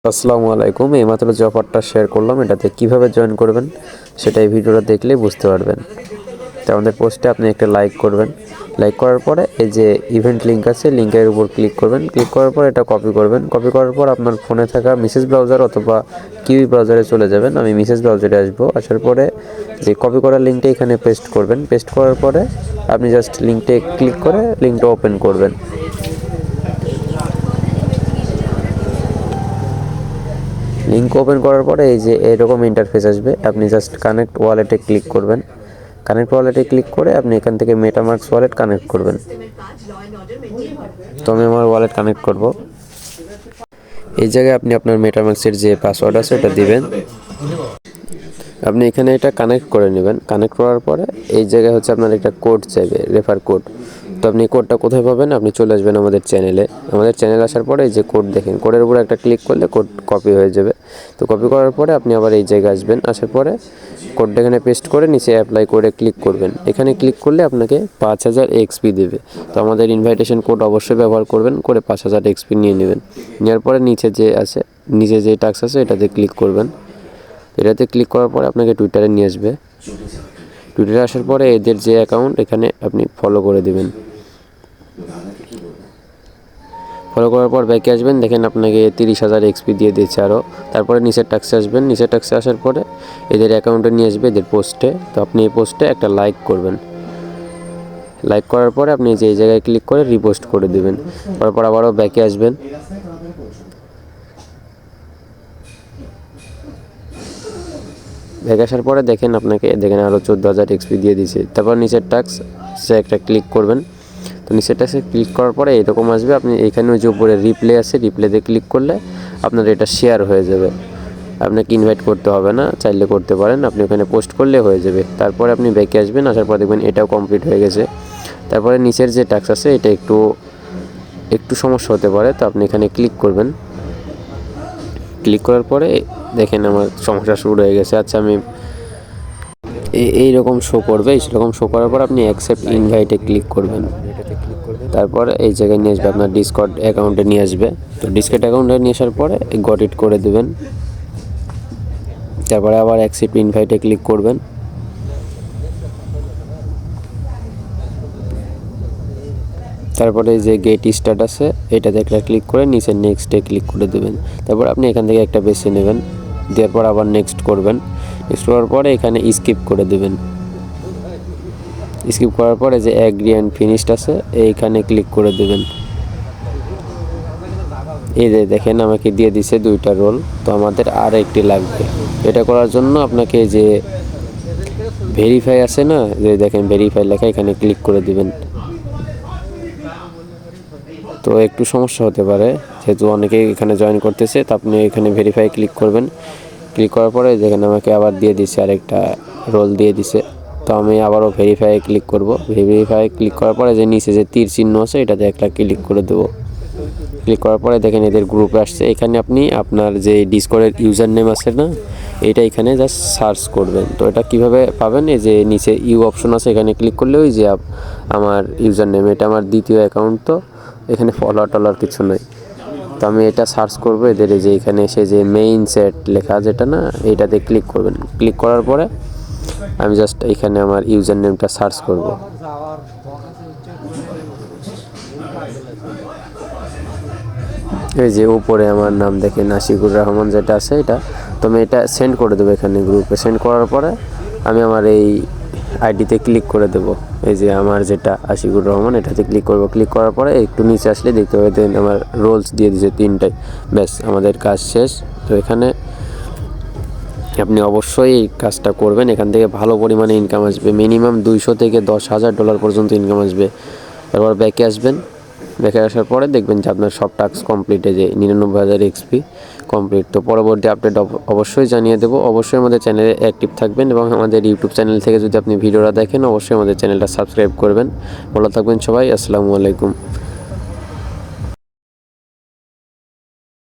আসসালামু আলাইকুম। এইমাত্র যে অফারটা শেয়ার করলাম এটাতে কিভাবে জয়েন করবেন সেটা এই ভিডিওটা দেখলে বুঝতে পারবেন। তো আমাদের পোস্টে আপনি একটা লাইক করবেন, লাইক করার পরে এই যে ইভেন্ট লিঙ্ক আছে, লিঙ্কের উপর ক্লিক করবেন। ক্লিক করার পর এটা কপি করবেন, কপি করার পর আপনার ফোনে থাকা মেসেজ ব্রাউজার অথবা কিউই ব্রাউজারে চলে যাবেন। আমি মেসেজ ব্রাউজারে আসবো, আসার পরে যে কপি করা লিঙ্কটা এখানে পেস্ট করবেন। পেস্ট করার পরে আপনি জাস্ট লিঙ্কটে ক্লিক করে লিঙ্কটা ওপেন করবেন। লিঙ্ক ওপেন করার পরে এই যে এরকম ইন্টারফেস আসবে, আপনি জাস্ট কানেক্ট ওয়ালেটে ক্লিক করবেন। কানেক্ট ওয়ালেটে ক্লিক করে আপনি এখান থেকে মেটামাস্ক ওয়ালেট কানেক্ট করবেন। তো আমি আমার ওয়ালেট কানেক্ট করব। এই জায়গায় আপনি আপনার মেটামাস্কের যে পাসওয়ার্ড আছে এটা দিবেন। আপনি এখানে এটা কানেক্ট করে নেবেন। কানেক্ট করার পরে এই জায়গায় হচ্ছে আপনার একটা কোড চাইবে, রেফার কোড। তো আপনি কোডটা কোথায় পাবেন? আপনি চলে আসবেন আমাদের চ্যানেলে। আমাদের চ্যানেল আসার পরে এই যে কোড দেখেন, কোডের উপর একটা ক্লিক করলে কোড কপি হয়ে যাবে। তো কপি করার পরে আপনি আবার এই জায়গায় আসবেন, আসার পরে কোডটা এখানে পেস্ট করে নিচে অ্যাপ্লাই করে ক্লিক করবেন। এখানে ক্লিক করলে আপনাকে 5000 এক্সপি দেবে। তো আমাদের ইনভাইটেশন কোড অবশ্যই ব্যবহার করবেন, করে 5000 এক্সপি নিয়ে নেবেন। নেওয়ার পরে নিচে যে টাস্ক আছে এটাতে ক্লিক করবেন। এটাতে ক্লিক করার পরে আপনাকে টুইটারে নিয়ে আসবে। টুইটারে আসার পরে এদের যে অ্যাকাউন্ট এখানে আপনি ফলো করে দেবেন। ফলো করার পর ব্যাকে আসবেন, দেখেন আপনাকে 30,000 এক্সপি দিয়ে দিয়েছে আরও। তারপরে নিচের টাক্সে আসবেন। নিচের টাক্সে আসার পরে এদের অ্যাকাউন্টে নিয়ে আসবে, এদের পোস্টে। তো আপনি এই পোস্টে একটা লাইক করবেন। লাইক করার পরে আপনি যে জায়গায় ক্লিক করে রিপোস্ট করে দেবেন। তারপর আবারও ব্যাকে আসবেন। ব্যাক আসার পরে দেখেন আরও 14,000 এক্সপি দিয়ে দিয়েছে। তারপর নিচের টাক্স সে একটা ক্লিক করবেন। তো নিচের টাক্সে ক্লিক করার পরে এরকম আসবে। আপনি এখানে যে উপরে রিপ্লে আছে, রিপ্লেতে ক্লিক করলে আপনার এটা শেয়ার হয়ে যাবে। আপনাকে ইনভাইট করতে হবে না, চাইলে করতে পারেন। আপনি ওখানে পোস্ট করলে হয়ে যাবে। তারপরে আপনি ব্যাকে আসবেন, আসার পর দেখবেন এটাও কমপ্লিট হয়ে গেছে। তারপরে নিচের যে টাক্স আছে এটা একটু সমস্যা হতে পারে। তো আপনি এখানে ক্লিক করবেন। ক্লিক করার পরে দেখেন আমার সমস্যা শুরু হয়ে গেছে। আচ্ছা, আমি এইরকম শো করবে। সেরকম শো করার পর আপনি অ্যাকসেপ্ট ইনভাইটে ক্লিক করবেন। তারপর এই জায়গায় নিয়ে আসবে, আপনার ডিসকর্ড অ্যাকাউন্টে নিয়ে আসবে। তো ডিসকর্ড অ্যাকাউন্টে নিয়ে আসার পরে গট ইট করে দেবেন। তারপরে আবার অ্যাকসেপ্ট ইনভাইটে ক্লিক করবেন। তারপরে যে গেট স্টার্ট আছে এটাতে একটা ক্লিক করে নিচে নেক্সটে ক্লিক করে দেবেন। তারপর আপনি এখান থেকে একটা বেছে নেবেন, দেওয়ার পর আবার নেক্সট করবেন। নেক্সট করার পরে এখানে স্কিপ করে দেবেন। স্কিপ করার পরে যে অ্যাগ্রি অ্যান্ড ফিনিশড আছে এইখানে ক্লিক করে দেবেন। এই যে দেখেন আমাকে দিয়ে দিছে 2টা রোল। তো আমাদের আর একটি লাগবে। এটা করার জন্য আপনাকে যে ভেরিফাই আছে না, যে দেখেন ভেরিফাই লেখা, এখানে ক্লিক করে দিবেন। তো একটু সমস্যা হতে পারে যেহেতু অনেকেই এখানে জয়েন করতেছে। তো আপনি এখানে ভেরিফাই ক্লিক করবেন। ক্লিক করার পরে দেখেন আমাকে আবার দিয়ে দিছে, আরেকটা রোল দিয়ে দিছে। তো আমি আবারও ভেরিফাই ক্লিক করব। ভেরিফাই ক্লিক করার পরে যে নিচে যে তীর চিহ্ন আছে এটাতে একটা ক্লিক করে দেবো। ক্লিক করার পরে দেখেন এদের গ্রুপে আসছে। এখানে আপনি আপনার যে ডিসকর্ডের ইউজার নেম আছে না, এটা এখানে জাস্ট সার্চ করবেন। তো এটা কিভাবে পাবেন? এই যে নিচে ইউ অপশন আছে, এখানে ক্লিক করলে ওই যে আমার ইউজার নেম, এটা আমার দ্বিতীয় অ্যাকাউন্ট। তো এখানে ফলোয়ার কিছু নয়। তো আমি এটা সার্চ করবো এদের যে এখানে এসে যে মেইন সেট লেখা যেটা না, এইটাতে ক্লিক করবেন। ক্লিক করার পরে আমি জাস্ট এখানে আমার ইউজার নেমটা সার্চ করব। এই যে উপরে আমার নাম দেখেন আশিকুর রহমান যেটা আছে এটা। তো আমি এটা সেন্ড করে দেবো এখানে গ্রুপে। সেন্ড করার পরে আমি আমার এই আইডিতে ক্লিক করে দেবো। এই যে আমার যেটা আশিকুর রহমান এটাতে ক্লিক করব। ক্লিক করার পরে একটু নিচে আসলে দেখতে হবে দেন আমার রোলস দিয়ে দিয়েছে 3টাই। ব্যাস আমাদের কাজ শেষ। তো এখানে আপনি অবশ্যই এই কাজটা করবেন। এখান থেকে ভালো পরিমাণে ইনকাম আসবে, মিনিমাম $200 থেকে $10,000 পর্যন্ত ইনকাম আসবে। তারপর ব্যাকে আসবেন। ব্যাকে আসার পরে দেখবেন যে আপনার সব টাস্ক কমপ্লিট, যে 99,000 এক্সপি কমপ্লিট। তো পরবর্তী আপডেট অবশ্যই জানিয়ে দেবো। অবশ্যই আমাদের চ্যানেলে অ্যাক্টিভ থাকবেন এবং আমাদের ইউটিউব চ্যানেল থেকে যদি আপনি ভিডিওটা দেখেন অবশ্যই আমাদের চ্যানেলটা সাবস্ক্রাইব করবেন। ভালো থাকবেন সবাই। আসসালামু আলাইকুম।